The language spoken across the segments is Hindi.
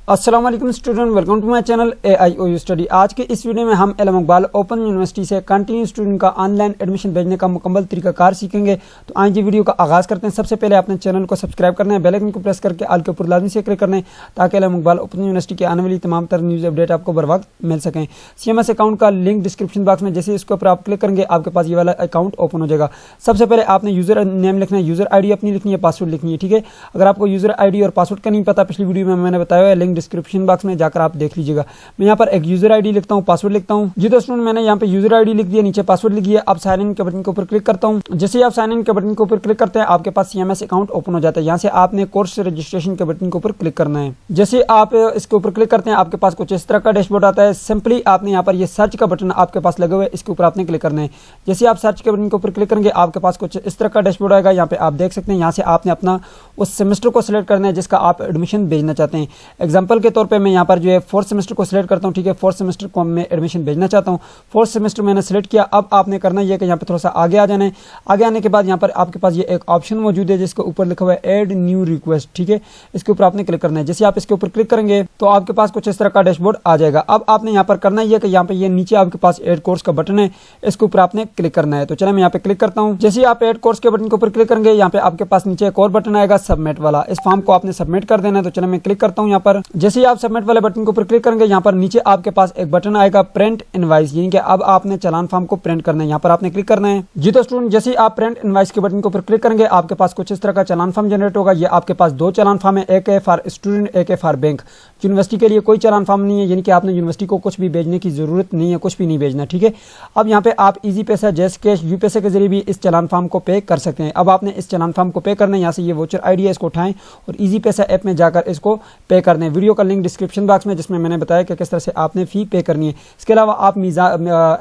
अस्सलाम वालेकुम student, welcome to my channel AIOU study. आज के इस वीडियो में हम एलएम इकबाल ओपन यूनिवर्सिटी से कंटिन्यू स्टूडेंट का ऑनलाइन एडमिशन भेजने का मुकम्मल तरीकाकार सीखेंगे। तो आइए वीडियो का आगाज़ करते हैं। सबसे पहले अपने चैनल को सब्सक्राइब करना है, बेल आइकन को प्रेस करके ऑल के ऊपर लाजमी से क्लिक करना है ताकि एलएम इकबाल ओपन यूनिवर्सिटी के आने वाली तमाम तरह न्यूज़ अपडेट आपको बर वक्त मिल सकें। CMS अकाउंट का लिंक डिस्क्रिप्शन बॉक्स में जैसे इसके ऊपर आप क्लिक करेंगे आपके पास ये वाला अकाउंट ओपन हो जाएगा। सबसे पहले आपने यूज़र नेम लिखना है, यूज़र ID अपनी लिखनी है, पासवर्ड लिखनी है। ठीक है, अगर आपको यूज़र ID और पासवर्ड का नहीं पता, पिछली वीडियो में मैंने बताया है, लिंक डिस्क्रिप्शन बॉक्स में जाकर आप देख लीजिएगा। मैं यहाँ पर एक यूजर आईडी लिखता हूँ, पासवर्ड लिखता हूँ। जी तो स्टूडेंट, मैंने यहाँ पे यूजर आईडी लिख दिया, नीचे पासवर्ड लिख दिया। अब साइन इन के बटन के ऊपर क्लिक करता हूँ। जैसे ही आप साइन इन के बटन के ऊपर क्लिक करते हैं आपके पास CMS अकाउंट ओपन हो जाता है। यहाँ से आपने कोर्स रजिस्ट्रेशन के बटन के ऊपर क्लिक करना है। जैसे आप इसके ऊपर क्लिक करते हैं आपके पास कुछ इस तरह का डैशबोर्ड आता है। सिंपली आपने यहाँ पर ये सर्च का बटन आपके पास लगे हुए है, इसके ऊपर आपने क्लिक करना है। जैसे आप सर्च के बटन के ऊपर क्लिक करेंगे आपके पास कुछ इस तरह का डैशबोर्ड आएगा। यहाँ पे आप देख सकते हैं, यहाँ से आपने अपना उस सेमेस्टर को सिलेक्ट करना है जिसका आप एडमिशन भेजना चाहते हैं। एग्जाम्पल के तौर पर मैं यहाँ पर जो है 4th सेमेस्टर को सिलेक्ट करता हूँ। ठीक है, 4th सेमेस्टर को मैं एडमिशन भेजना चाहता हूँ। 4th सेमेस्टर मैंने सेलेक्ट किया। अब आपने करना यह कि यहाँ पे थोड़ा सा आगे आ जाना है। आगे आने के बाद यहाँ पर आपके पास ये एक ऑप्शन मौजूद है जिसके ऊपर लिखा हुआ है ऐड न्यू रिक्वेस्ट। ठीक है, इसके ऊपर आपने क्लिक करना है। जैसे आप इसके ऊपर क्लिक करेंगे तो आपके पास कुछ इस तरह का डैशबोर्ड आ जाएगा। अब आपने यहाँ पर करना यह कि यहाँ पे ये नीचे आपके पास ऐड कोर्स का बटन है, इसके ऊपर आपने क्लिक करना है। तो चले मैं यहाँ पे क्लिक करता हूँ। जैसे आप ऐड कोर्स के बटन के ऊपर क्लिक करेंगे यहाँ पे आपके पास नीचे एक और बटन आएगा सबमिट वाला। इस फॉर्म को आपने सबमिट कर देना है। तो चले मैं क्लिक करता हूँ यहाँ पर। जैसे आप सबमिट वाले बटन के ऊपर क्लिक करेंगे यहाँ पर नीचे आपके पास एक बटन आएगा प्रिंट इनवाइस, यानी कि अब आपने चालान फॉर्म को प्रिंट करना है। यहाँ पर आपने क्लिक करना है। जी तो स्टूडेंट, जैसे ही आप प्रिंट इनवाइस के बटन के ऊपर क्लिक करेंगे आपके पास कुछ इस तरह का चालान फॉर्म जनरेट होगा। ये आपके पास दो चालान फॉर्म है, एक है फॉर स्टूडेंट, एक है फॉर बैंक। यूनिवर्सिटी के लिए कोई चालान फॉर्म नहीं है, यानी कि आपने यूनिवर्सिटी को कुछ भी भेजने की जरूरत नहीं है, कुछ भी नहीं भेजना। ठीक है, अब यहाँ पे आप इजी पैसा, जैस कैश, यूपीएसए के जरिए भी इस चालान फॉर्म को पे कर सकते हैं। अब आपने इस चालान फॉर्म को पे करना है। यहाँ से ये वोचर आईडी है, इसको उठाएं और इजी पैसा ऐप में जाकर इसको पे कर दें। वीडियो का लिंक डिस्क्रिप्शन बॉक्स में जिसमें मैंने बताया कि किस तरह से आपने फी पे करनी है। इसके अलावा आप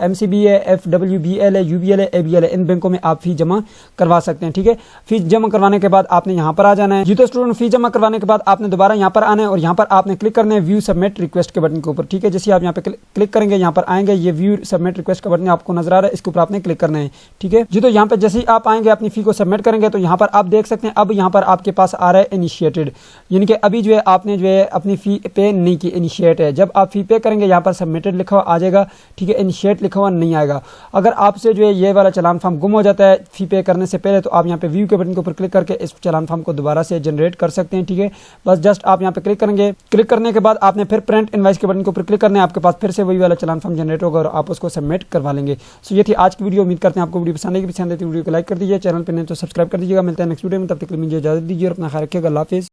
MCBA, FWBL, UBL, ABL इन बैंकों में आप फी जमा करवा सकते हैं। ठीक है, फीस जमा करवाने के बाद आपने यहाँ पर आ जाना है। जी तो स्टूडेंट, फी जमा करवाने के बाद आपने दोबारा यहाँ पर आना है और यहाँ पर आपने क्लिक करना है व्यू सबमिट रिक्वेस्ट के बटन के ऊपर। ठीक है, जैसे आप यहाँ पे क्लिक करेंगे यहाँ पर आएंगे, ये व्यू सबमिट रिक्वेस्ट का बटन आपको नजर आ रहा है, इसके ऊपर आपने क्लिक करना है। ठीक है जी, तो यहाँ पे जैसे ही आप आएंगे अपनी फी को सबमिट करेंगे तो यहाँ पर आप देख सकते हैं अब यहाँ पर आपके पास आ रहा है इनिशिएटेड, यानी कि अभी जो है आपने जो है अपनी फी पे नहीं की, इनिशिएट है। जब आप फी पे करेंगे यहाँ पर सबमिटेड लिखा हुआ आ जाएगा। ठीक है, इनिशिएट लिखा हुआ नहीं आएगा। अगर आपसे जो है ये वाला चालान फॉर्म गुम हो जाता है फी पे करने से पहले तो आप यहाँ पे व्यू के बटन के ऊपर क्लिक करके इस चालान फॉर्म को दोबारा से जनरेट कर सकते हैं। ठीक है, बस जस्ट आप यहाँ पे क्लिक करेंगे। क्लिक करने के बाद आपने फिर प्रिंट इनवाइस के बटन के ऊपर क्लिक करना है, आपके पास फिर से वही वाला चालान फॉर्म जनरेट होगा और आप उसको सबमिट करवा लेंगे। सो ये थी आज की वीडियो। उम्मीद करते हैं आपको वीडियो पसंद आएगी। पसंद आती वीडियो को लाइक कर दीजिए, चैनल पर नहीं तो सब्सक्राइब कर दीजिएगा। मिलते हैं नेक्स्ट वीडियो में, तब तक के लिए मुझे इजाजत दीजिए और अपना ख्याल रखिएगा। अल्लाह हाफिज़।